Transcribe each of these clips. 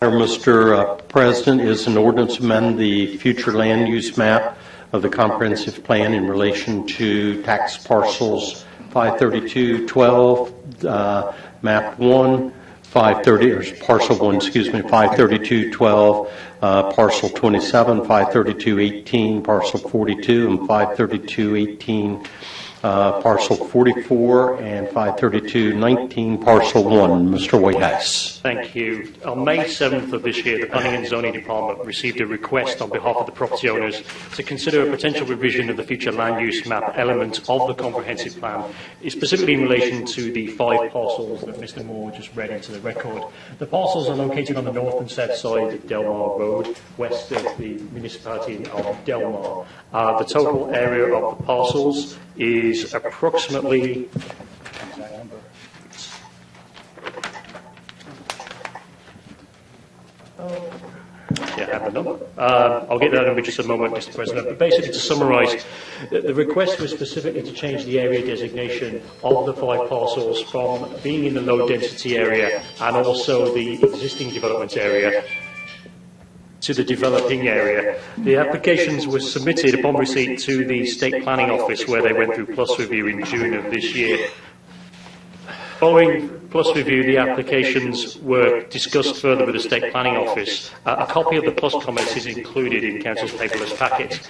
Mr. President, is an ordinance to amend the future land use map of the comprehensive plan in relation to tax parcels 53212, map 1, 530, or parcel 1, excuse me, 53212, parcel 27, 53218, parcel 42, and 53218, parcel 44, and 53219, parcel 1. Mr. Whitehouse. Thank you. On May 7th of this year, the Planning and Zoning Department received a request on behalf of the property owners to consider a potential revision of the future land use map element of the comprehensive plan, specifically in relation to the 5 parcels that Mr. Moore just read into the record. The parcels are located on the north and south side of Delmar Road, west of the municipality of Delmar. The total area of the parcels is approximately I have the number. I'll get that in just a moment, Mr. President. But basically, to summarise, the request was specifically to change the area designation of the 5 parcels from being in the low density area and also the existing development area to the developing area. The applications were submitted upon receipt to the State Planning Office, where they went through plus review in June of this year. Following plus review, the applications were discussed further with the State Planning Office. A copy of the plus comments is included in Council's paperless packet.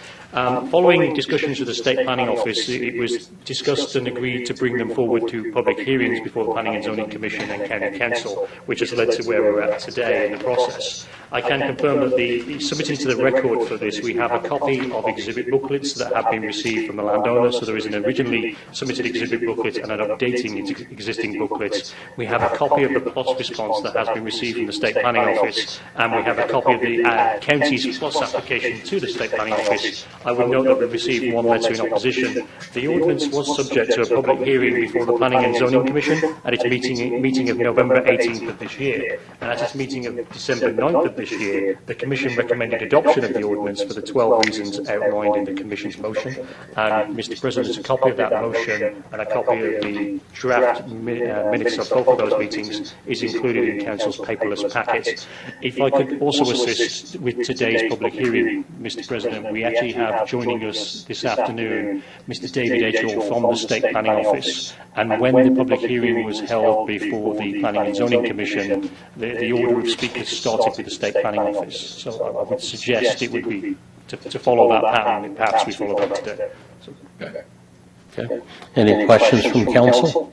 Following discussions with the State Planning Office, it was discussed and agreed to bring them forward to public hearings before the Planning and Zoning Commission and County Council, which has led to where we're at today in the process. I can confirm that submitted to the record for this, we have a copy of exhibit booklets that have been received from the landowner. So there is an originally submitted exhibit booklet and an updating existing booklet. We have a copy of the plus response that has been received from the State Planning Office, and we have a copy of the county's plus application to the State Planning Office. I would note that we received 1 letter in opposition. The ordinance was subject to a public hearing before the Planning and Zoning Commission at its meeting of November 18th of this year, and at its meeting of December 9th of this year, the Commission recommended adoption of the ordinance for the 12 reasons outlined in the Commission's motion. And Mr. President, a copy of that motion and a copy of the draft minutes of both of those meetings is included in Council's paperless packet. If I could also assist with today's public hearing, Mr. President, we actually have joining us this afternoon Mr. David Edgell from the State Planning Office. And when the public hearing was held before the Planning and Zoning Commission, the order of speakers started with the State Planning Office. So I would suggest it would be to follow that pattern, and perhaps we follow that today. So, okay. Any questions from Council?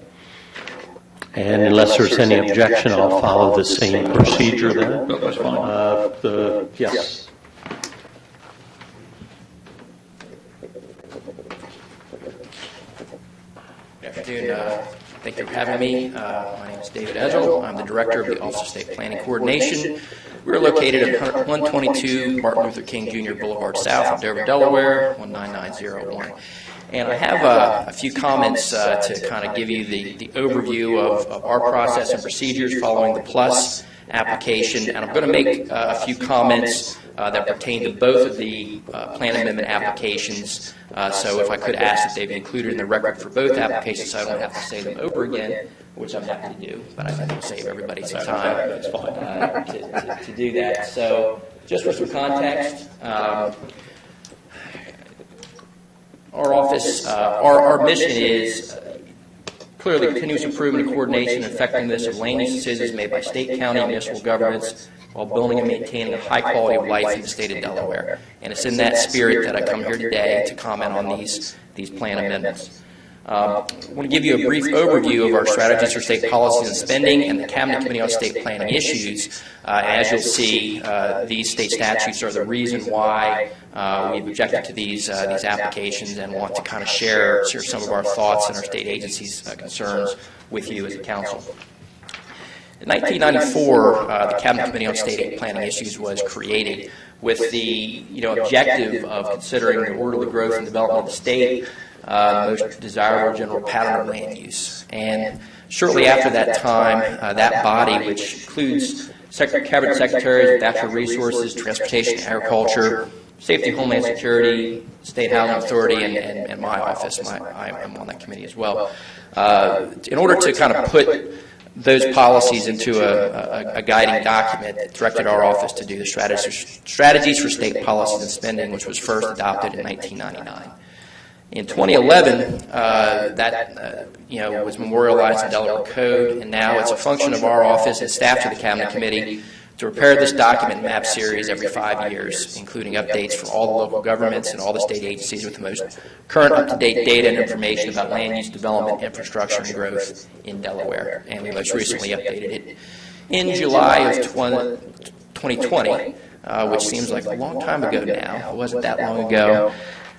And unless there's any objection, I'll follow the same procedure then. No, that's fine. Yes. Good afternoon. Thank you for having me. My name is David Edgell. I'm the Director of the Office of State Planning Coordination. We're located at 122 Martin Luther King Jr. Boulevard South in Dover, Delaware, 19901. And I have a few comments to kind of give you the overview of our process and procedures following the PLUS application. And I'm going to make a few comments that pertain to both of the plan amendment applications. So if I could ask that they be included in the record for both applications so I don't have to say them over again, which I'm happy to do, but I think it'll save everybody some time to do that. So just for some context, our office, our mission is clearly continuous improvement and coordination and effectiveness of land use decisions made by state, county, and municipal governments while building and maintaining a high quality of life in the state of Delaware. And it's in that spirit that I come here today to comment on these plan amendments. I want to give you a brief overview of our strategies for state policies and spending and the Cabinet Committee on State Planning issues. As you'll see, these state statutes are the reason why we've objected to these applications and want to kind of share some of our thoughts and our state agencies' concerns with you as a council. In 1994, the Cabinet Committee on State Planning Issues was created with the objective of considering the orderly growth and development of the state, the most desirable general pattern of land use. And shortly after that time, that body, which includes Cabinet Secretaries of Natural Resources, Transportation, Agriculture, Safety, Homeland Security, State Housing Authority, and my office, I'm on that committee as well, in order to kind of put those policies into a guiding document that directed our office to do the strategies for state policies and spending, which was first adopted in 1999. In 2011, that was memorialized in Delaware Code, and now it's a function of our office and staff to the Cabinet Committee to prepare this document map series every 5 years, including updates for all the local governments and all the state agencies with the most current up-to-date data and information about land use development, infrastructure, and growth in Delaware. And we most recently updated it in July of 2020, which seems like a long time ago now. It wasn't that long ago.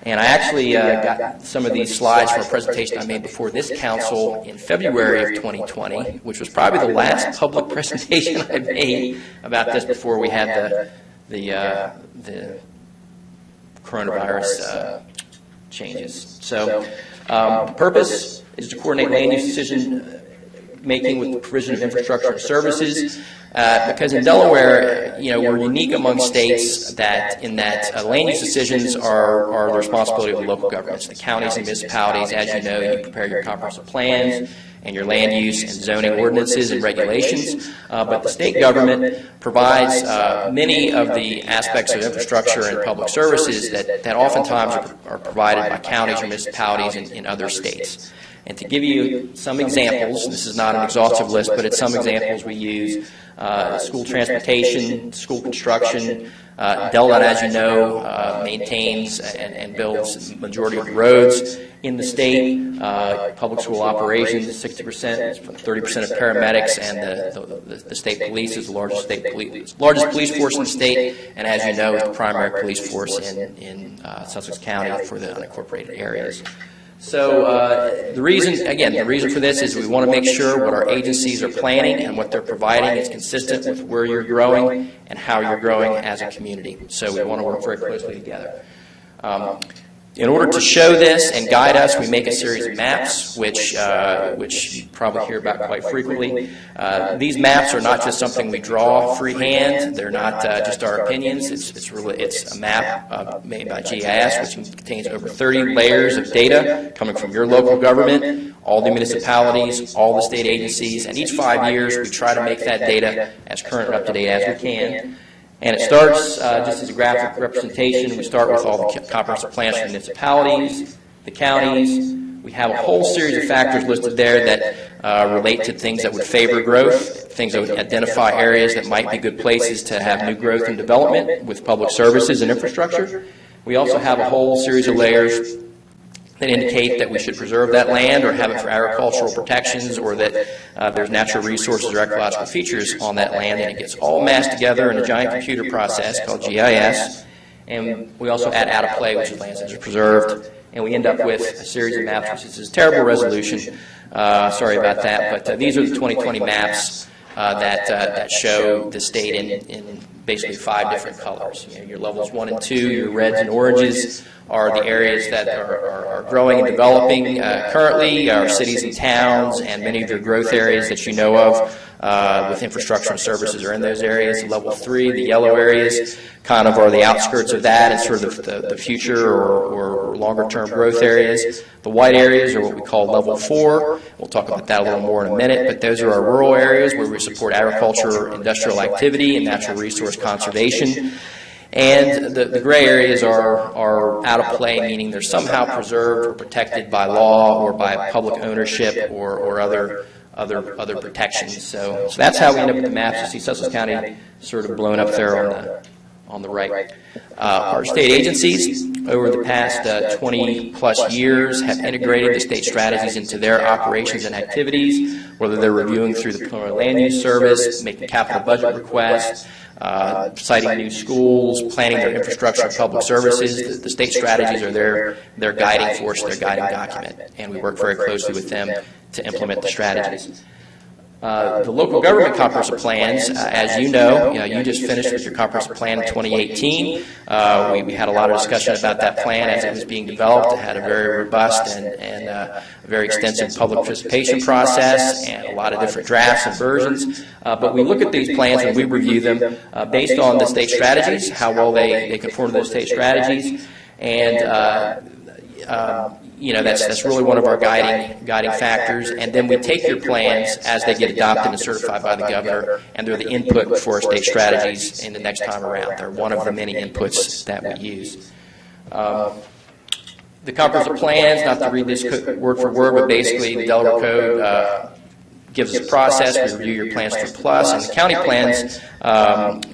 And I actually got some of these slides from a presentation I made before this council in February of 2020, which was probably the last public presentation I made about this before we had the coronavirus changes. So the purpose is to coordinate land use decision making with the provision of infrastructure and services. Because in Delaware, we're unique among states that land use decisions are the responsibility of the local governments, the counties and municipalities. As you know, you prepare your comprehensive plans and your land use and zoning ordinances and regulations. But the state government provides many of the aspects of infrastructure and public services that oftentimes are provided by counties or municipalities in other states. And to give you some examples, this is not an exhaustive list, but it's some examples we use. School transportation, school construction. DELDOT, as you know, maintains and builds the majority of the roads in the state. Public school operations, 60%, 30% of paramedics, and the state police is the largest police force in the state, and as you know, is the primary police force in Sussex County for the unincorporated areas. So the reason for this is we want to make sure what our agencies are planning and what they're providing is consistent with where you're growing and how you're growing as a community. So we want to work very closely together. In order to show this and guide us, we make a series of maps, which you probably hear about quite frequently. These maps are not just something we draw freehand. They're not just our opinions. It's a map made by GIS, which contains over 30 layers of data coming from your local government, all the municipalities, all the state agencies, and each 5 years we try to make that data as current and up-to-date as we can. And it starts, just as a graphic representation, we start with all the comprehensive plans for municipalities, the counties. We have a whole series of factors listed there that relate to things that would favor growth, things that would identify areas that might be good places to have new growth and development with public services and infrastructure. We also have a whole series of layers that indicate that we should preserve that land or have it for agricultural protections, or that there's natural resources or ecological features on that land, and it gets all mashed together in a giant computer process called GIS. And we also add out of play, which is lands that are preserved, and we end up with a series of maps, which is a terrible resolution. Sorry about that, but these are the 2020 maps that show the state in basically 5 different colors. Your levels 1 and 2, your reds and oranges are the areas that are growing and developing currently, our cities and towns, and many of your growth areas that you know of with infrastructure and services are in those areas. Level 3, the yellow areas, kind of are the outskirts of that and sort of the future or longer-term growth areas. The white areas are what we call level 4. We'll talk about that a little more in a minute, but those are our rural areas where we support agriculture, industrial activity, and natural resource conservation. And the gray areas are out of play, meaning they're somehow preserved or protected by law or by public ownership or other protections. So that's how we end up with the maps. You see Sussex County sort of blown up there on the right. Our state agencies over the past 20 plus years have integrated the state strategies into their operations and activities, whether they're reviewing through the preliminary land use service, making capital budget requests, citing new schools, planning their infrastructure and public services. The state strategies are their guiding force, their guiding document, and we work very closely with them to implement the strategies. The local government comprehensive plans, as you know, you just finished with your comprehensive plan in 2018. We had a lot of discussion about that plan as it was being developed. It had a very robust and very extensive public participation process and a lot of different drafts and versions. But we look at these plans and we review them based on the state strategies, how well they conform to those state strategies, and that's really one of our guiding factors. And then we take your plans as they get adopted and certified by the governor, and they're the input for our state strategies in the next time around. They're one of the many inputs that we use. The comprehensive plans, not to read this word for word, but basically the Delaware Code gives us a process. We review your plans through plus, and the county plans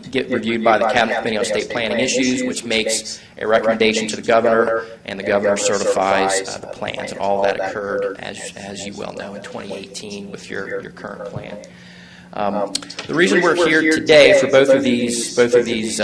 get reviewed by the Cabinet Committee on State Planning Issues, which makes a recommendation to the governor, and the governor certifies the plans. And all that occurred, as you well know, in 2018 with your current plan. The reason we're here today for both of these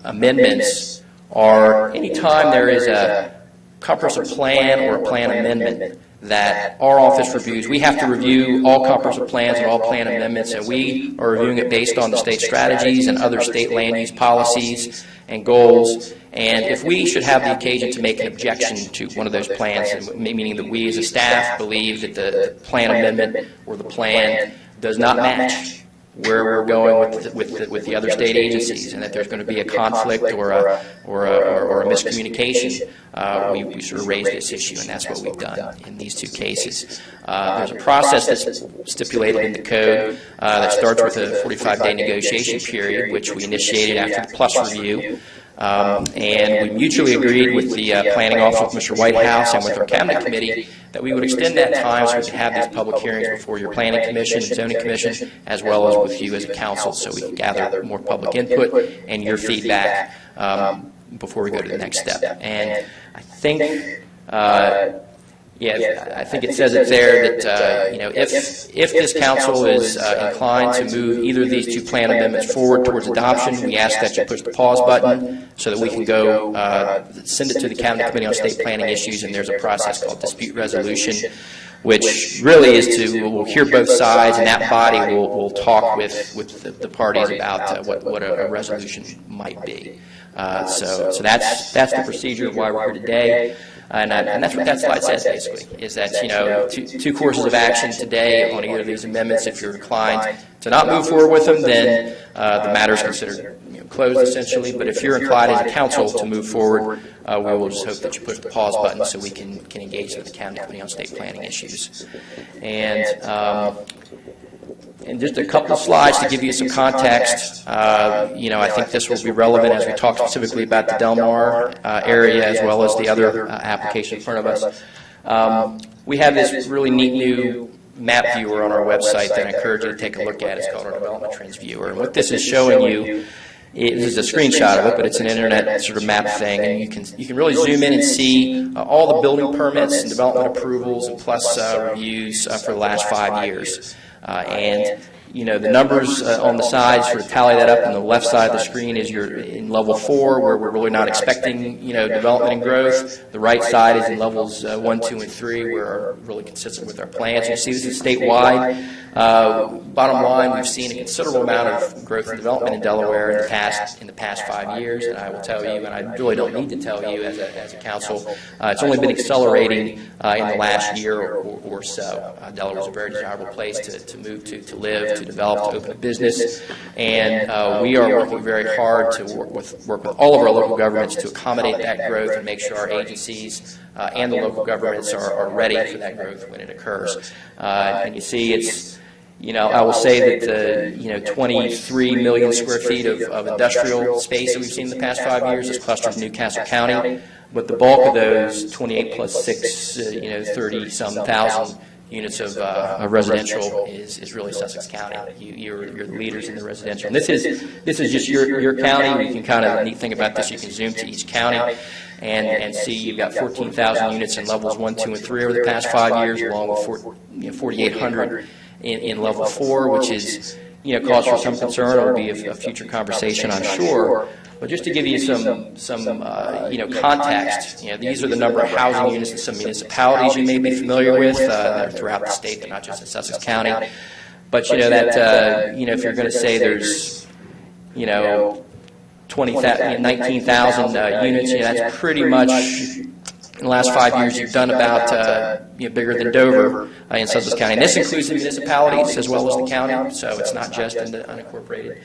amendments are anytime there is a comprehensive plan or a plan amendment that our office reviews. We have to review all comprehensive plans and all plan amendments, and we are reviewing it based on the state strategies and other state land use policies and goals. And if we should have the occasion to make an objection to one of those plans, meaning that we as a staff believe that the plan amendment or the plan does not match where we're going with the other state agencies, and that there's going to be a conflict or a miscommunication, we sort of raise this issue, and that's what we've done in these two cases. There's a process that's stipulated in the code that starts with a 45-day negotiation period, which we initiated after the plus review. And we mutually agreed with the planning office with Mr. Whitehouse and with our cabinet committee that we would extend that time so we could have these public hearings before your planning commission and zoning commission, as well as with you as a council, so we can gather more public input and your feedback before we go to the next step. And I think I think it says it there that if this council is inclined to move either of these two plan amendments forward towards adoption, we ask that you push the pause button so that we can go send it to the Cabinet Committee on State Planning Issues, and there's a process called dispute resolution, which really is we'll hear both sides, and that body will talk with the parties about what a resolution might be. So that's the procedure of why we're here today. And that's what that slide says, basically, is that, two courses of action today on either of these amendments. If you're inclined to not move forward with them, then the matter is considered closed, essentially. But if you're inclined as a council to move forward, we will just hope that you push the pause button so we can engage with the Cabinet Committee on State Planning Issues. And just a couple of slides to give you some context. I think this will be relevant as we talk specifically about the Delmar area as well as the other application in front of us. We have this really neat new map viewer on our website that I encourage you to take a look at. It's called our Development Trends Viewer. And what this is showing you, this is a screenshot of it, but it's an internet sort of map thing, and you can really zoom in and see all the building permits and development approvals and plus reviews for the last 5 years. And the numbers on the sides sort of tally that up. On the left side of the screen is you're in level 4, where we're really not expecting development and growth. The right side is in levels 1, 2, and 3, where we're really consistent with our plans. You see this is statewide. Bottom line, we've seen a considerable amount of growth and development in Delaware in the past 5 years, and I will tell you, and I really don't need to tell you as a council, it's only been accelerating in the last year or so. Delaware is a very desirable place to move to live, to develop, to open a business, and we are working very hard to work with all of our local governments to accommodate that growth and make sure our agencies and the local governments are ready for that growth when it occurs. And you see it's, I will say that the 23 million square feet of industrial space that we've seen in the past 5 years is clustered in Newcastle County, but the bulk of those 28 plus 6, 30-some thousand units of residential is really Sussex County. You're the leaders in the residential. And this is just your county. You can kind of, the neat thing about this, you can zoom to each county and see you've got 14,000 units in levels 1, 2, and 3 over the past 5 years, along with 4,800 in level 4, which is cause for some concern. It will be a future conversation, I'm sure. But just to give you some context, these are the number of housing units in some municipalities you may be familiar with that are throughout the state. They're not just in Sussex County. But if you're going to say there's 19,000 units, that's pretty much, in the last 5 years, you've done about bigger than Dover in Sussex County. And this includes the municipalities as well as the county, so it's not just in the unincorporated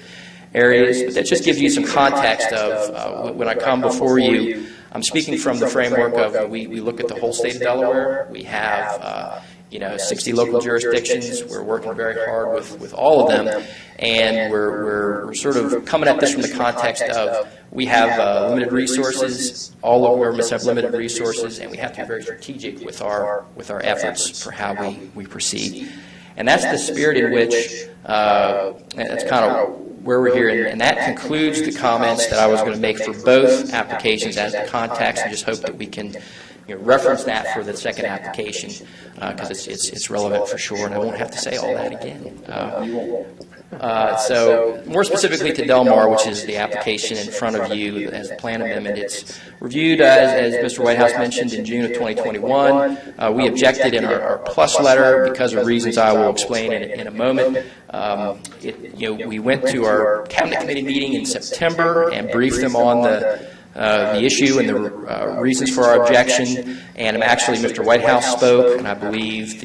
areas. But that just gives you some context of when I come before you, I'm speaking from the framework of we look at the whole state of Delaware. We have 60 local jurisdictions. We're working very hard with all of them, and we're sort of coming at this from the context of we have limited resources. All of governments have limited resources, and we have to be very strategic with our efforts for how we proceed. And that's the spirit in which that's kind of where we're here, and that concludes the comments that I was going to make for both applications as the context, and just hope that we can reference that for the second application because it's relevant for sure, and I won't have to say all that again. So more specifically to Delmar, which is the application in front of you as the plan amendment, it's reviewed, as Mr. Whitehouse mentioned, in June of 2021. We objected in our plus letter because of reasons I will explain in a moment. We went to our cabinet committee meeting in September and briefed them on the issue and the reasons for our objection, and actually Mr. Whitehouse spoke, and I believe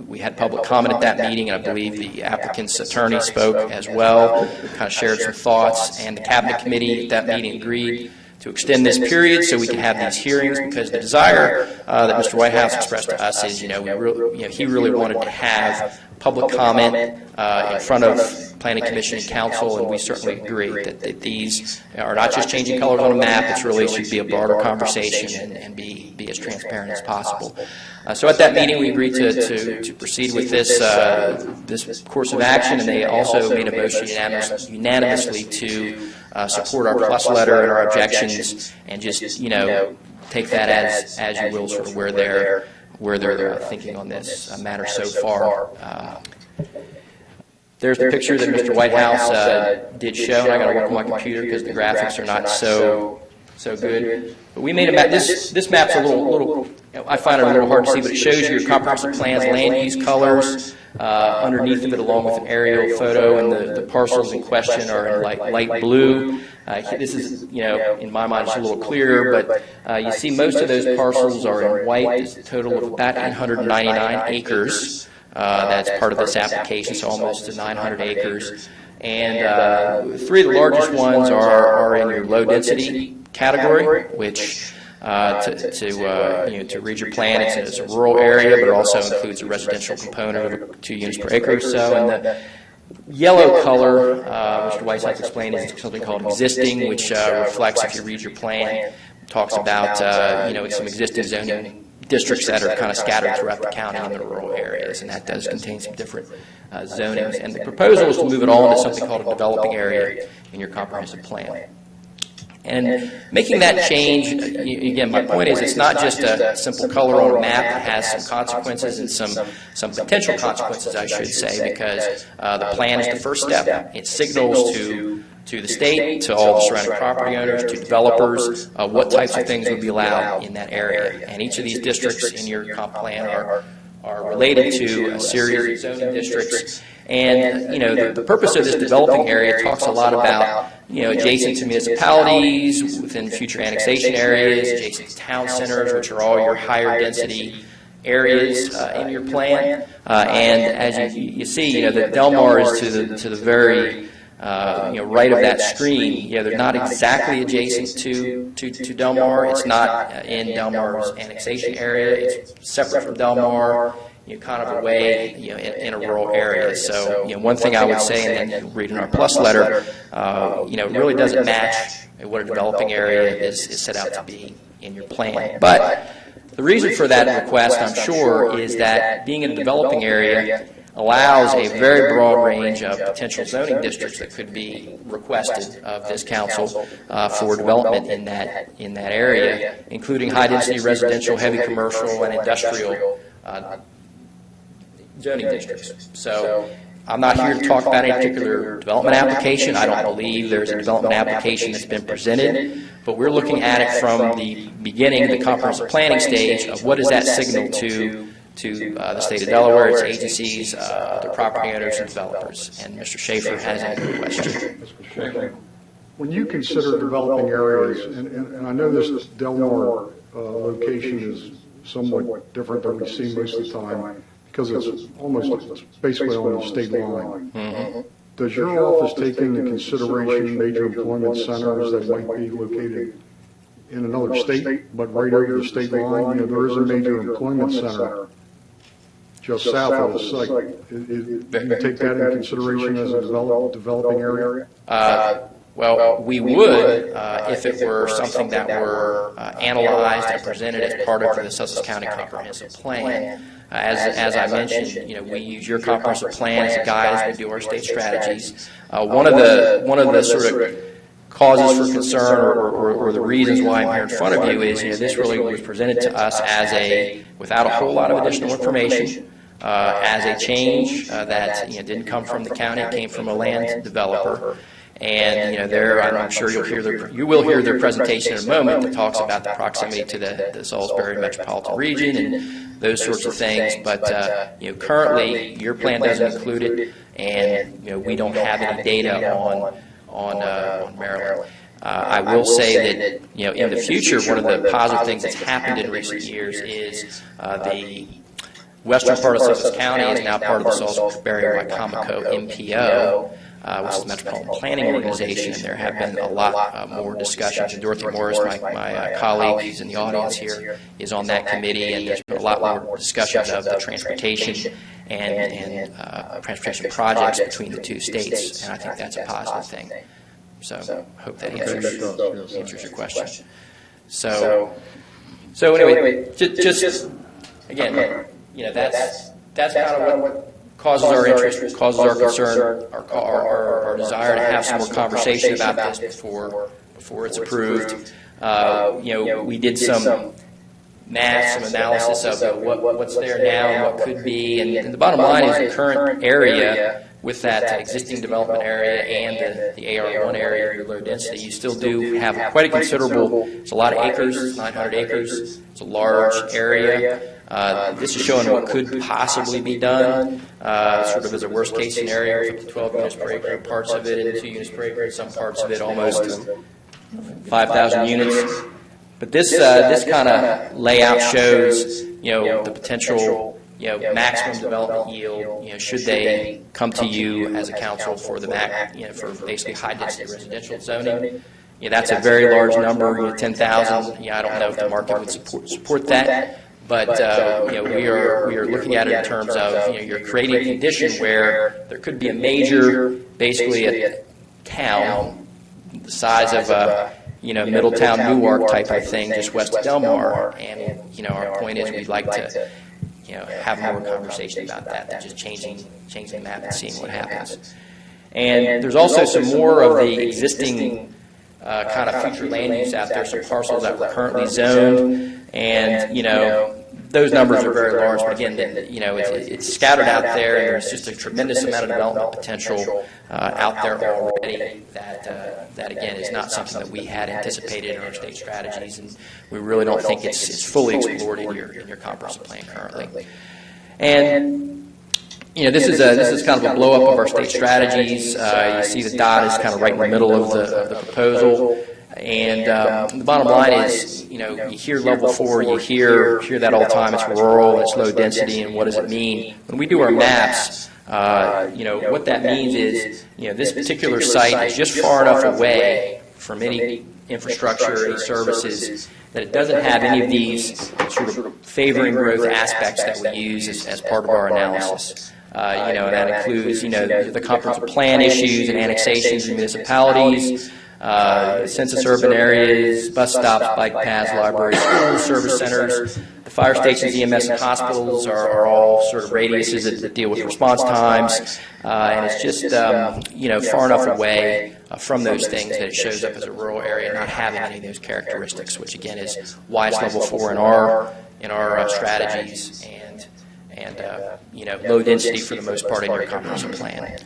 we had public comment at that meeting, and I believe the applicant's attorney spoke as well, kind of shared some thoughts, and the cabinet committee at that meeting agreed to extend this period so we can have these hearings, because the desire that Mr. Whitehouse expressed to us is, he really wanted to have public comment in front of Planning Commission and Council, and we certainly agree that these are not just changing colors on a map. It really should be a broader conversation and be as transparent as possible. So at that meeting, we agreed to proceed with this course of action, and they also made a motion unanimously to support our plus letter and our objections, and just take that as you will, sort of where they're thinking on this matter so far. There's the picture that Mr. Whitehouse did show, and I got to work on my computer because the graphics are not so good. But we made a map. This map's a little. I find it a little hard to see, but it shows your comprehensive plans, land use colors underneath of it, along with an aerial photo, and the parcels in question are in light blue. This is, in my mind, it's a little clearer, but you see most of those parcels are in white. There's a total of about 899 acres. That's part of this application, so almost to 900 acres. And three of the largest ones are in your low density category, which to read your plan, it's a rural area, but it also includes a residential component of 2 units per acre or so. And the yellow color, Mr. Whitehouse explained, is something called existing, which reflects, if you read your plan, talks about some existing zoning districts that are kind of scattered throughout the county in the rural areas, and that does contain some different zonings. And the proposal is to move it all into something called a developing area in your comprehensive plan. And making that change, again, my point is it's not just a simple color on a map. It has some consequences and some potential consequences, I should say, because the plan is the first step. It signals to the state, to all the surrounding property owners, to developers, what types of things would be allowed in that area. And each of these districts in your comp plan are related to a series of zoning districts. And, the purpose of this developing area talks a lot about, adjacent to municipalities, within future annexation areas, adjacent to town centers, which are all your higher density areas in your plan. And as you see, the Delmar is to the very right of that screen. They're not exactly adjacent to Delmar. It's not in Delmar's annexation area. It's separate from Delmar, kind of away, in a rural area. So, one thing I would say, and then you'll read in our plus letter, it really doesn't match what a developing area is set out to be in your plan. But the reason for that request, I'm sure, is that being in a developing area allows a very broad range of potential zoning districts that could be requested of this council for development in that area, including high-density residential, heavy commercial, and industrial zoning districts. So I'm not here to talk about any particular development application. I don't believe there's a development application that's been presented, but we're looking at it from the beginning, the comprehensive planning stage, of what does that signal to the state of Delaware, its agencies, other property owners, and developers. And Mr. Schaefer has a question. Mr. Schaefer, when you consider developing areas, and I know this Delmar location is somewhat different than we see most of the time, because it's basically on the state line. Mm-hmm. Does your office take into consideration major employment centers that might be located in another state, but right over the state line. There is a major employment center just south of the site. Do you take that into consideration as a developing area? Well, we would if it were something that were analyzed and presented as part of the Sussex County Comprehensive Plan. As I mentioned, we use your comprehensive plan as a guide as we do our state strategies. One of the sort of causes for concern or the reasons why I'm here in front of you is this really was presented to us as without a whole lot of additional information. As a change that didn't come from the county, it came from a land developer. And I'm sure you will hear their presentation in a moment that talks about the proximity to the Salisbury metropolitan region and those sorts of things. But currently your plan doesn't include it, and we don't have any data on Maryland. I will say that in the future, one of the positive things that's happened in recent years is the western part of Sussex County is now part of the Salisbury-Wycomico MPO, which is the Metropolitan Planning Organization, and there have been a lot more discussions. And Dorothy Morris, my colleague who's in the audience here, is on that committee, and there's been a lot more discussions of the transportation and transportation projects between the two states, and I think that's a positive thing. So I hope that answers your question. So anyway, just again, that's kind of what causes our interest, causes our concern, our desire to have some more conversation about this before it's approved. We did some math, some analysis of what's there now and what could be, and the bottom line is the current area with that existing development area and the AR1 area, your low density, you still do have quite a considerable, it's a lot of acres, 900 acres, it's a large area. This is showing what could possibly be done, sort of as a worst case scenario, up to 12 units per acre, parts of it in 2 units per acre, some parts of it almost 5,000 units. But this kind of layout shows, the potential, maximum development yield, should they come to you as a council for the for basically high density residential zoning. That's a very large number, 10,000. I don't know if the market would support that. But we are looking at it in terms of you're creating a condition where there could be a major, basically a town the size of Middletown, Newark type of thing, just west of Delmar, and our point is we'd like to have more conversation about that than just changing the map and seeing what happens. And there's also some more of the existing kind of future land use out there, some parcels that were currently zoned, and those numbers are very large, but again, it's scattered out there, and there's just a tremendous amount of development potential out there already that again is not something that we had anticipated in our state strategies, and we really don't think it's fully explored in your comprehensive plan currently. And this is kind of a blow up of our state strategies. You see the dot is kind of right in the middle of the proposal. And the bottom line is, you hear level 4, you hear that all the time. It's rural, it's low density, and what does it mean? When we do our maps, what that means is, this particular site is just far enough away from any infrastructure, any services, that it doesn't have any of these sort of favoring growth aspects that we use as part of our analysis. That includes, the comprehensive plan issues and annexations in municipalities, census urban areas, bus stops, bike paths, libraries, schools, service centers. The fire stations, EMS, and hospitals are all sort of radiuses that deal with response times, and it's just far enough away from those things that it shows up as a rural area, not having any of those characteristics, which again is why it's level 4 in our strategies, and low density for the most part in your comprehensive plan.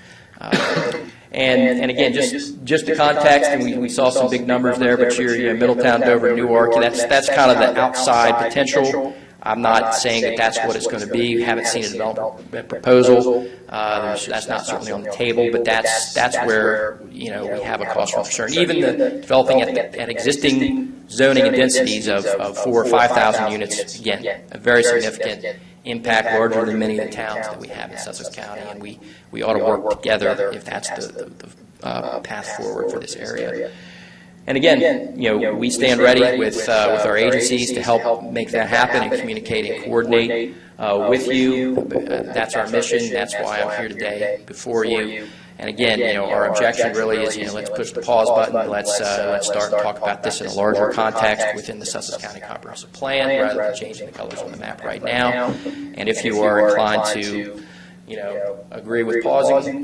And again, just the context, and we saw some big numbers there, but you're Middletown, Dover, Newark, that's kind of the outside potential. I'm not saying that that's what it's going to be. We haven't seen a development proposal. That's not certainly on the table, but that's where we have a cause for concern. Even the developing at existing zoning and densities of 4,000 or 5,000 units, again, a very significant impact, larger than many of the towns that we have in Sussex County, and we ought to work together if that's the path forward for this area. And again, we stand ready with our agencies to help make that happen and communicate and coordinate with you. That's our mission. That's why I'm here today before you. And again, our objection really is, let's push the pause button. Let's start and talk about this in a larger context within the Sussex County Comprehensive Plan, rather than changing the colors on the map right now. And if you are inclined to, agree with pausing,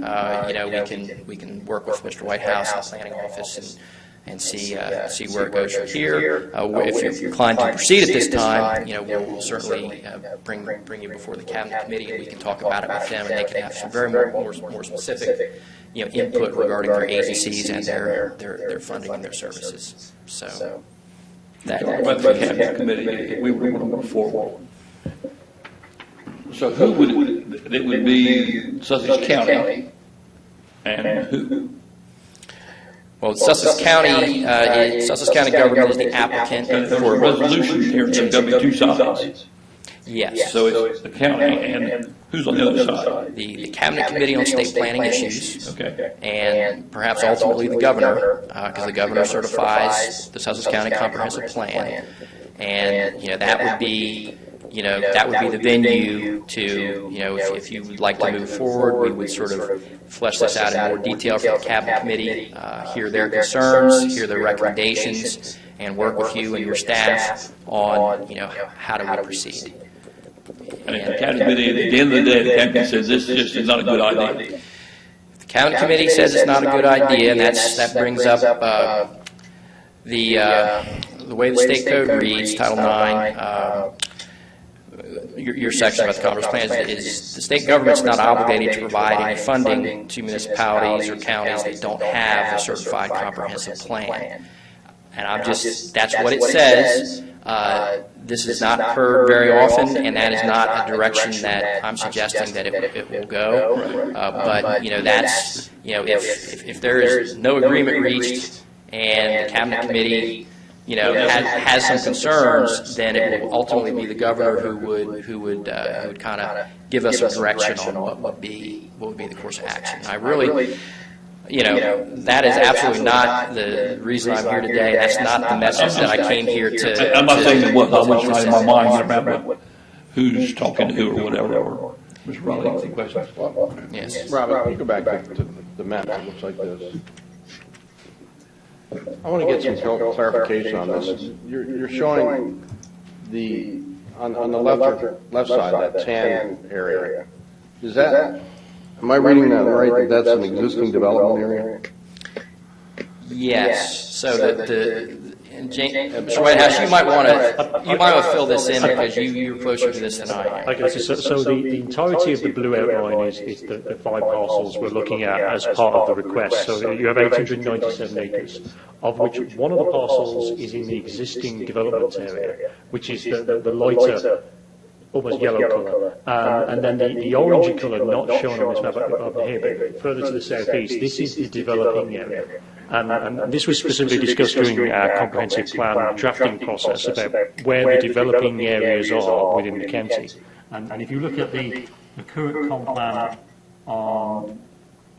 we can work with Mr. Whitehouse and the planning office and see where it goes from here. If you're inclined to proceed at this time, we'll certainly bring you before the cabinet committee, and we can talk about it with them, and they can have some very more specific input regarding their agencies and their funding and their services. So that. But the cabinet committee, we want to move forward. So who would it would be Sussex County and who? Well, Sussex County government is the applicant For a resolution here, there's going to be two sides. Yes. So it's the county and who's on the other side? The Cabinet Committee on State Planning Issues. Okay. And perhaps ultimately the governor, because the governor certifies the Sussex County Comprehensive Plan. And, that would be the venue to, if you would like to move forward, we would sort of flesh this out in more detail for the Cabinet Committee, hear their concerns, hear their recommendations, and work with you and your staff on, how do we proceed. And if the cabinet committee, at the end of the day, the cabinet says this just is not a good idea. The Cabinet Committee says it's not a good idea, and that brings up the way the state code reads, Title IX. Your section about the comprehensive plan is the state government's not obligated to provide any funding to municipalities or counties that don't have a certified comprehensive plan. And that's what it says. This is not heard very often, and that is not a direction that I'm suggesting that it will go. But that's if there is no agreement reached and the Cabinet Committee has some concerns, then it will ultimately be the governor who would kind of give us a direction on what would be the course of action. I really, that is absolutely not the reason I'm here today. That's not the message that I came here to. I'm not saying that what I was trying in my mind about who's talking to who or whatever. Or Mr. Raleigh, any questions? Yes. Robert, can you go back to the map that looks like this? I want to get some clarification on this. You're showing on the left side, that tan area. Is that, am I reading that right, that that's an existing development area? Yes. So Mr. Whitehouse, you might want to fill this in because you're closer to this than I am. Okay, so the entirety of the blue outline is the 5 parcels we're looking at as part of the request. So you have 897 acres, of which one of the parcels is in the existing development area, which is the lighter, almost yellow colour. And then the orangey colour, not shown on this map up here, but further to the southeast, this is the developing area. And this was specifically discussed during our comprehensive plan drafting process about where the developing areas are within the county. And if you look at the current comp plan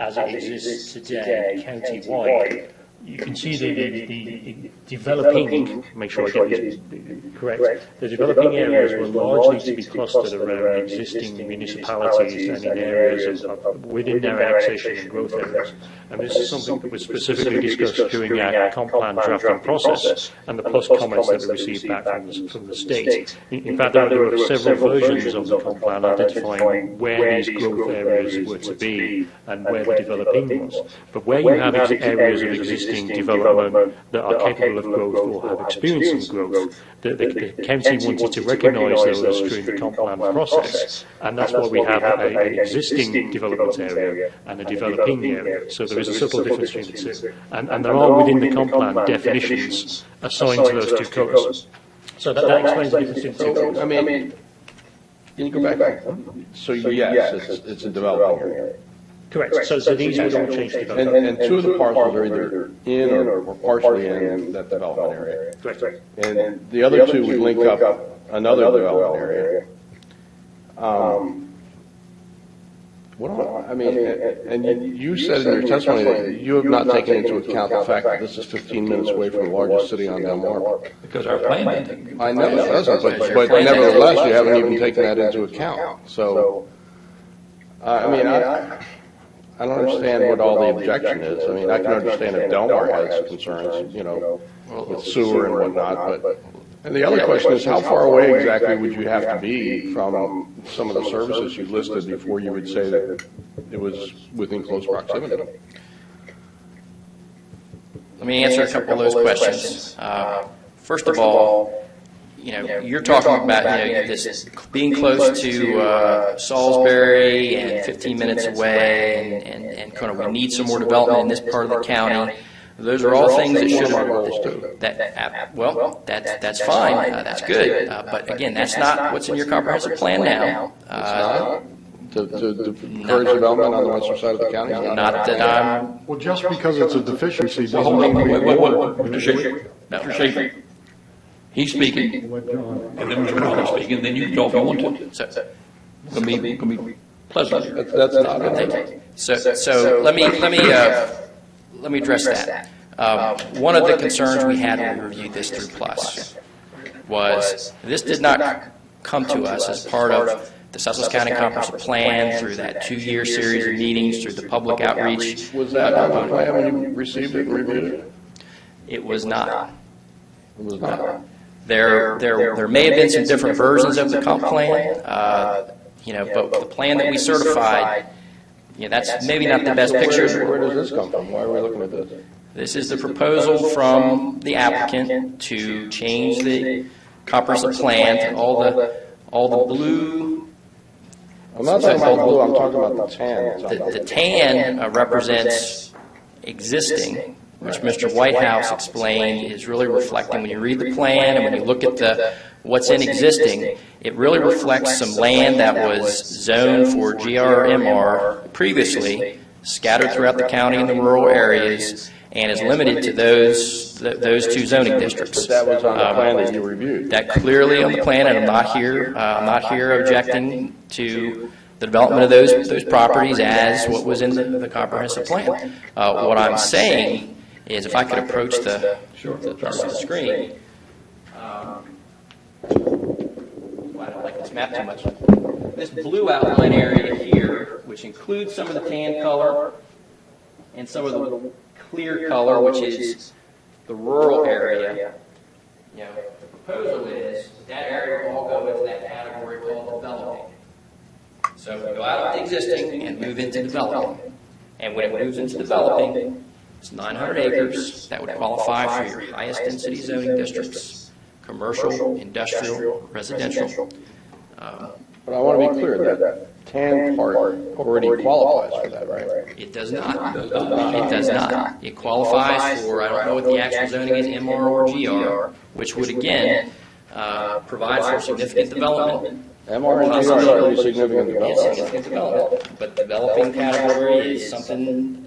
as it exists today, county-wide, you can see the developing, make sure I get this correct, the developing areas were largely to be clustered around existing municipalities and in areas within their annexation and growth areas. And this is something that was specifically discussed during our comp plan drafting process and the plus comments that we received back from the state. In fact, there were several versions of the comp plan identifying where these growth areas were to be and where the developing was. But where you have areas of existing development that are capable of growth or have experienced some growth, the county wanted to recognise those during the comp plan process, and that's why we have an existing development area and a developing area. So there is a subtle difference between the two, and there are within the comp plan definitions assigned to those two colours. So that explains the difference between the two colours. I mean, can you go back? So yes, it's a developing area. Correct. So these would all change development. And 2 of the parcels are either in or partially in that development area. Correct. And the other 2 would link up another development area. I mean, and you said in your testimony that you have not taken into account the fact that this is 15 minutes away from the largest city on Delmar. Because our plan didn't. I know it doesn't, but nevertheless, you haven't even taken that into account. So, I mean, I don't understand what all the objection is. I mean, I can understand if Delmar has concerns, you know, with sewer and whatnot, but, and the other question is, how far away exactly would you have to be from some of the services you listed before you would say that it was within close proximity? Let me answer a couple of those questions. First of all, you know, you're talking about, you know, this being close to Salisbury and 15 minutes away, and kind of we need some more development in this part of the county. Those are all things that should. Well, that's fine. That's good. But again, that's not what's in your comprehensive plan now. To encourage development on the western side of the county? Not that I'm. Well, just because it's a deficiency doesn't Hold on, mean. wait, Mr. Schaefer. Mr. Schaefer. He's speaking, Let John. and then Mr. Raleigh speaking, and then you can talk if you want to. It's gonna be pleasant. That's not Thank it. you. So let me address that. One of the concerns we had when we reviewed this through Plus was this did not come to us as part of the Sussex County Comprehensive Plan through that 2-year series of meetings, through the public outreach. Was that on the plan when you received it and reviewed it? It was not. It was not. There may have been some different versions of the comp plan, you know, but the plan that we certified, you know, that's maybe not the best picture. Where does this come from? Why are we looking at this? This is the proposal from the applicant to change the comprehensive plan to all the blue. I'm not talking about blue, I'm talking about the tan. The tan represents existing, which Mr. Whitehouse explained is really reflecting, when you read the plan and when you look at what's in existing, it really reflects some land that was zoned for GRMR previously, scattered throughout the county in the rural areas, and is limited to those 2 zoning districts. But that was on the plan that you reviewed. That clearly on the plan, and I'm not here objecting to the development of those properties as what was in the comprehensive plan. What I'm saying is, if I could approach the screen. I don't like this map too much. This blue outline area here, which includes some of the tan color and some of the clear color, which is the rural area. You know, the proposal is that area will all go into that category called developing. So we go out of the existing and move into developing. And when it moves into developing, it's 900 acres that would qualify for your highest density zoning districts: commercial, industrial, residential. But I want to be clear, that tan part already qualifies for that, right? It does not. It does not. It qualifies for, I don't know what the actual zoning is, MR or GR, which would again provide for significant development. MR and GR are pretty significant It's development. significant development, but developing category is something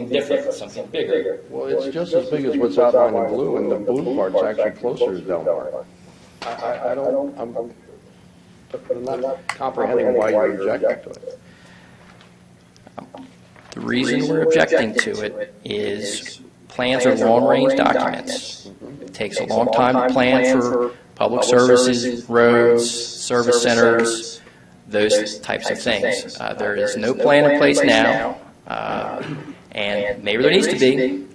different, something bigger. Well, it's just as big as what's outlined in blue, and the blue part's actually closer to Delmar. I'm not comprehending why you're objecting to it. The reason we're objecting to it is plans are long-range documents. It takes a long time to plan for public services, roads, service centers, those types of things. There is no plan in place now, and maybe there needs to be,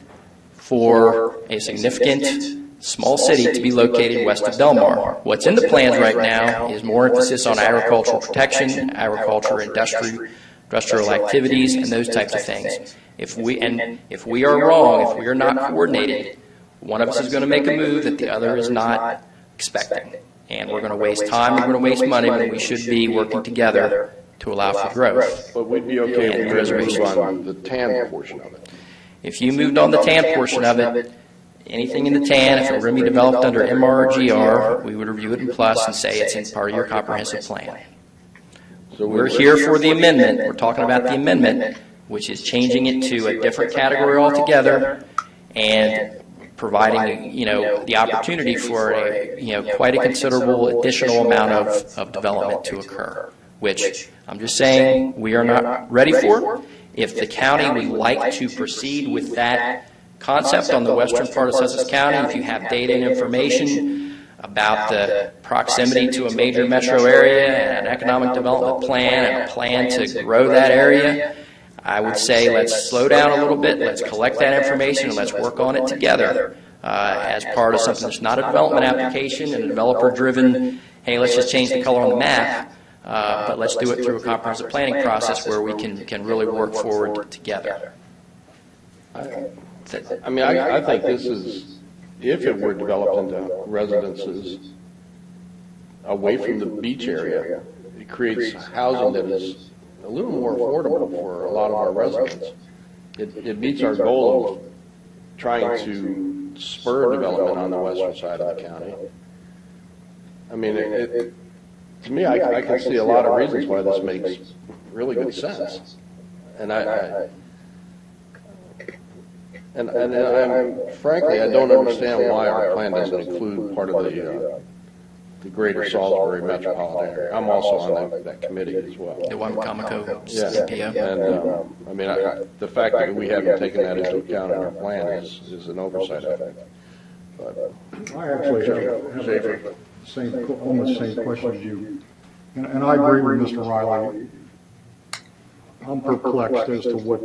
for a significant small city to be located west of Delmar. What's in the plans right now is more emphasis on agricultural protection, agriculture, industrial activities, and those types of things. If we are wrong, if we are not coordinated, one of us is going to make a move that the other is not expecting. And we're going to waste time, we're going to waste money, when we should be working together to allow for growth. But we'd be okay if we moved on the tan portion of it. If you moved on the tan portion of it, anything in the tan, if it were going to be developed under MR or GR, we would review it in plus and say it's in part of your comprehensive plan. So We're here for the amendment. We're talking about the amendment, which is changing it to a different category altogether and providing, the opportunity for quite a considerable additional amount of development to occur. which I'm just saying we are not ready for. If the county would like to proceed with that concept on the western part of Sussex County, if you have data and information about the proximity to a major metro area and an economic development plan and a plan to grow that area, I would say let's slow down a little bit, let's collect that information, and let's work on it together as part of something that's not a development application and a developer-driven, hey, let's just change the color on the map, but let's do it through a comprehensive planning process where we can really work forward together. I mean, I think this is, if it were developed into residences away from the beach area, it creates housing that is a little more affordable for a lot of our residents. It meets our goal of trying to spur development on the western side of the county. I mean, to me, I can see a lot of reasons why this makes really good sense. And frankly, I don't understand why our plan doesn't include part of the greater Salisbury metropolitan area. I'm also on that committee as well. The Wacomico Yeah, CPO. and I mean, the fact that we haven't taken that into account in our plan is an oversight, I think. But I actually have almost the same question as you, and I agree with Mr. Riley. I'm perplexed as to what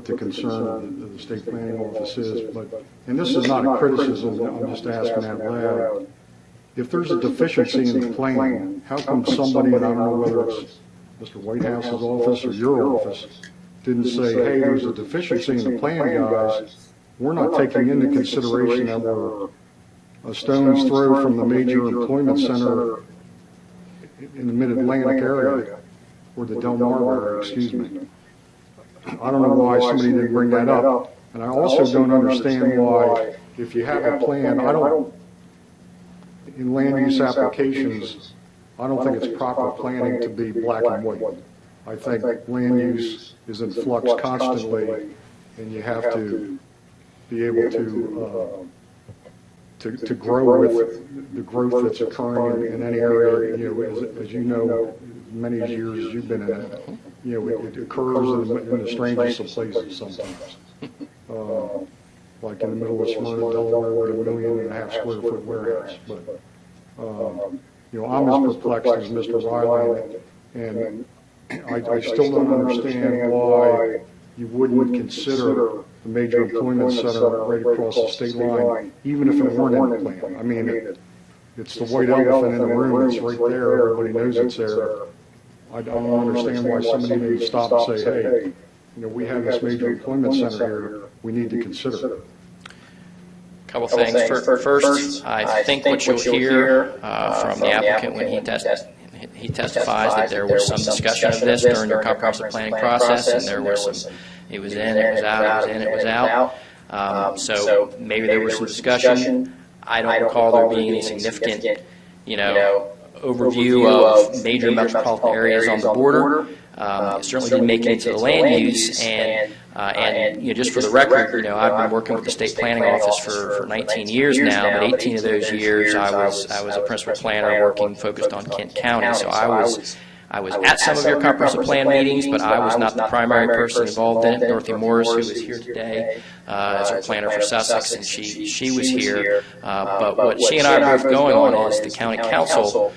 the concern of the state planning office is, and this is not a criticism, I'm just asking out loud. If there's a deficiency in the plan, how come somebody, and I don't know whether it's Mr. Whitehouse's office or your office, didn't say, hey, there's a deficiency in the plan, guys. We're not taking into consideration that we're a stone's throw from the major employment center in the mid-Atlantic area, or the Delmar area, excuse me. I don't know why somebody didn't bring that up. And I also don't understand why, if you have a plan, in land use applications, I don't think it's proper planning to be black and white. I think land use is in flux constantly, and you have to be able to grow with the growth that's occurring in any area. You know, as you know, many years as you've been in it, you know, it occurs in the strangest of places sometimes. Like in the middle of Smyrna, Delaware, with a 1.5 million square foot warehouse. But, you know, I'm as perplexed as Mr. Riley, and I still don't understand why you wouldn't consider the major employment center right across the state line, even if it weren't in the plan. I mean, it's the white elephant in the room. It's right there. Everybody knows it's there. I don't understand why somebody didn't stop and say, hey, you know, we have this major employment center here. We need to consider it. Couple things. First, I think what you'll hear from the applicant when he testifies that there was some discussion of this during your comprehensive planning process, and there was some, it was in, it was out, it was in, it was out. So maybe there was some discussion. I don't recall there being any significant, you know, overview of major metropolitan areas on the border. It certainly didn't make it into the land use, and you know, just for the record, you know, I've been working with the state planning office for 19 years now, but 18 of those years I was a principal planner working focused on Kent County. So I was at some of your comprehensive plan meetings, but I was not the primary person involved in it. Dorothy Morris, who is here today, is our planner for Sussex, and she was here. But what she and I are both going on is the county council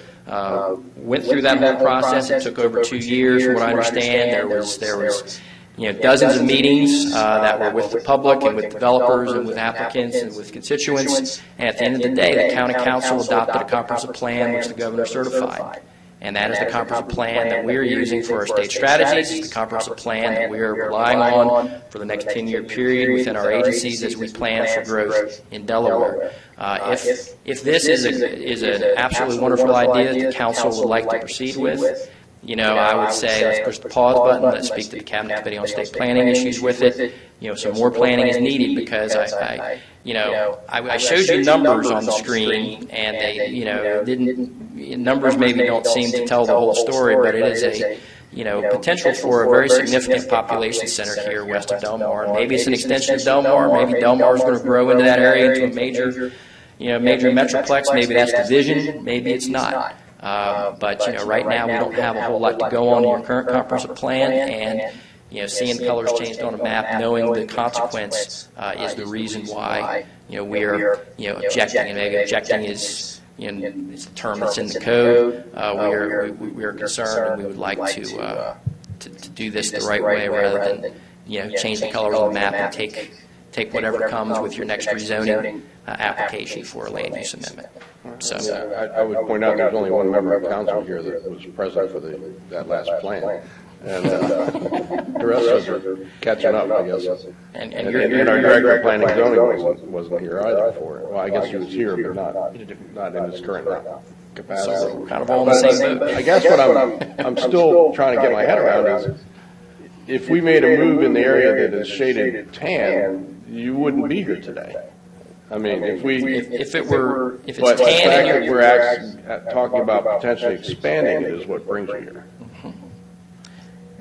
went through that whole process. It took over 2 years, from what I understand. There was you know, dozens of meetings that were with the public and with developers and with applicants and with constituents. And at the end of the day, the county council adopted a comprehensive plan which the governor certified. And that is the comprehensive plan that we're using for our state strategies. It's the comprehensive plan that we are relying on for the next 10-year period within our agencies as we plan for growth in Delaware. If this is an absolutely wonderful idea that the council would like to proceed with, you know, I would say let's push the pause button. Let's speak to the Cabinet Committee on State Planning issues with it. You know, some more planning is needed because I showed you numbers on the screen, and they, you know, numbers maybe don't seem to tell the whole story, but it is a, you know, potential for a very significant population center here west of Delmar. And maybe it's an extension of Delmar. Maybe Delmar is going to grow into that area into a major metroplex. Maybe that's the vision. Maybe it's not. But, right now we don't have a whole lot to go on in your current comprehensive plan, and, seeing colors changed on a map, knowing the consequence is the reason why, we are, objecting. And maybe objecting is, it's a term that's in the code. We are concerned, and we would like to do this the right way rather than, change the colors on the map and take whatever comes with your next rezoning application for a land use amendment. So I would point out there's only one member of council here that was present for that last plan. And the rest of us are catching up, I guess. And our director of planning and zoning wasn't here either for it. Well, I guess he was here, but not in his current capacity. So we're kind of all in the same boat. I guess what I'm still trying to get my head around is, if we made a move in the area that is shaded tan, you wouldn't be here today. I mean, if it's but tan the fact and that we're actually talking about potentially expanding it is what brings you here.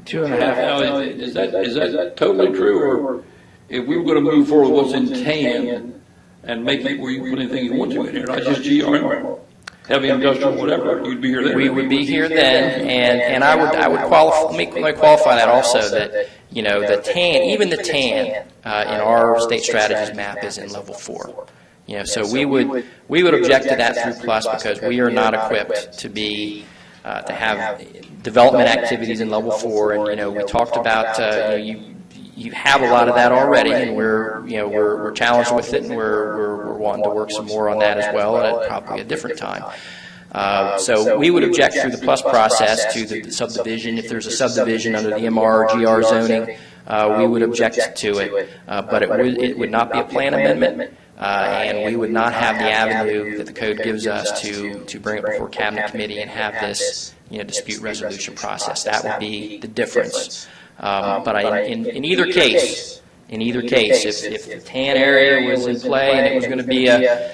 2.5. Now, is that totally true, or if we were going to move forward with what's in tan and make it where you can put anything you want to in here, not just GRM, heavy industrial, whatever, you'd be here then? we would be here then, and I would qualify. Let me qualify that also, that the tan, even the tan in our state strategies map is in level 4. So we would object to that through plus, because we are not equipped to be to have development activities in level 4, and we talked about you have a lot of that already, and we're challenged with it, and we're wanting to work some more on that as well at probably a different time. So we would object through the plus process to the subdivision. If there's a subdivision under the MR or GR zoning, we would object to it, but it would not be a plan amendment, and we would not have the avenue that the code gives us to bring it before cabinet committee and have this dispute resolution process. That would be the difference. But in either case, if the tan area was in play and it was going to be a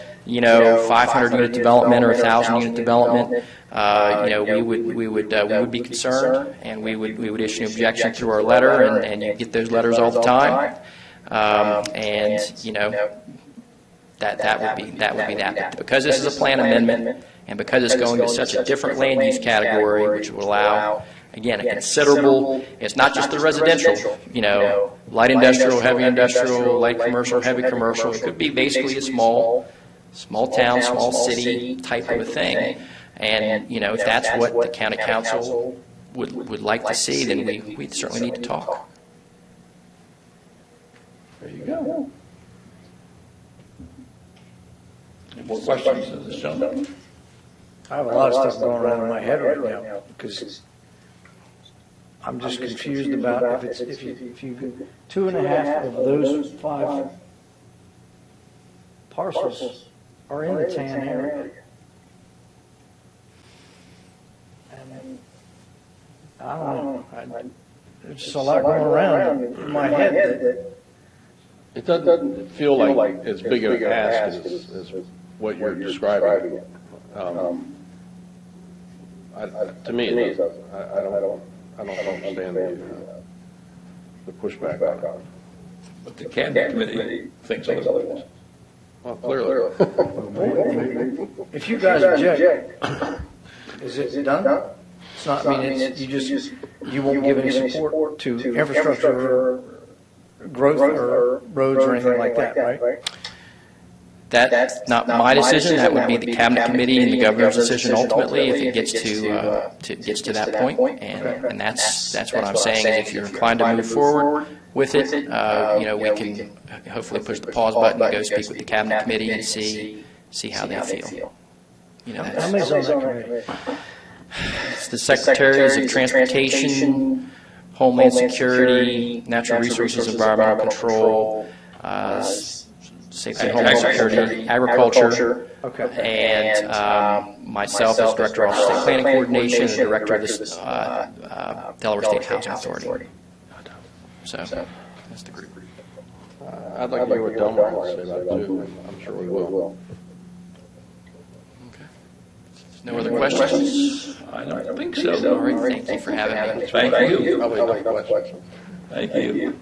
500 unit development or 1,000 unit development, we would be concerned, and we would issue an objection through our letter, and you get those letters all the time, and that would be that. But because this is a plan amendment, and because it's going to such a different land use category, which will allow, again, a considerable, it's not just the residential, light industrial, heavy industrial, light commercial, heavy commercial. It could be basically a small town, small city type of a thing. And, if that's what the county council would like to see, then we certainly need to talk. There you go. Any more questions of this gentleman? I have a lot of stuff going around in my head right now, because I'm just confused about if you 2.5 of those 5 parcels are in the tan area. And I don't know. There's just a lot going around in my head that It doesn't feel like as big of an ask as what you're describing. To me, it doesn't. I don't understand the pushback on it. But the cabinet committee thinks otherwise. Well, clearly. if you guys object, is it done? It's not. I mean, you won't give any support to infrastructure or growth or roads or anything like that, right? That's not my decision. That would be the cabinet committee and the governor's decision ultimately, if it gets to that point. And that's what I'm saying. Is if you're inclined to move forward with it, we can hopefully push the pause button and go speak with the cabinet committee and see how they feel. How many's on that committee? It's the secretaries of transportation, Homeland Security, Natural Resources, Environmental Control, Safety and Homeland Security, Agriculture, and myself as Director of State Planning Coordination and Director of the Delaware State Housing Authority. So that's the group. I'd like to hear what Delmar has to say about it too. I'm sure we will. No other questions? I don't think so. All right, thank you for having me. Thank you. Probably no questions. Thank you.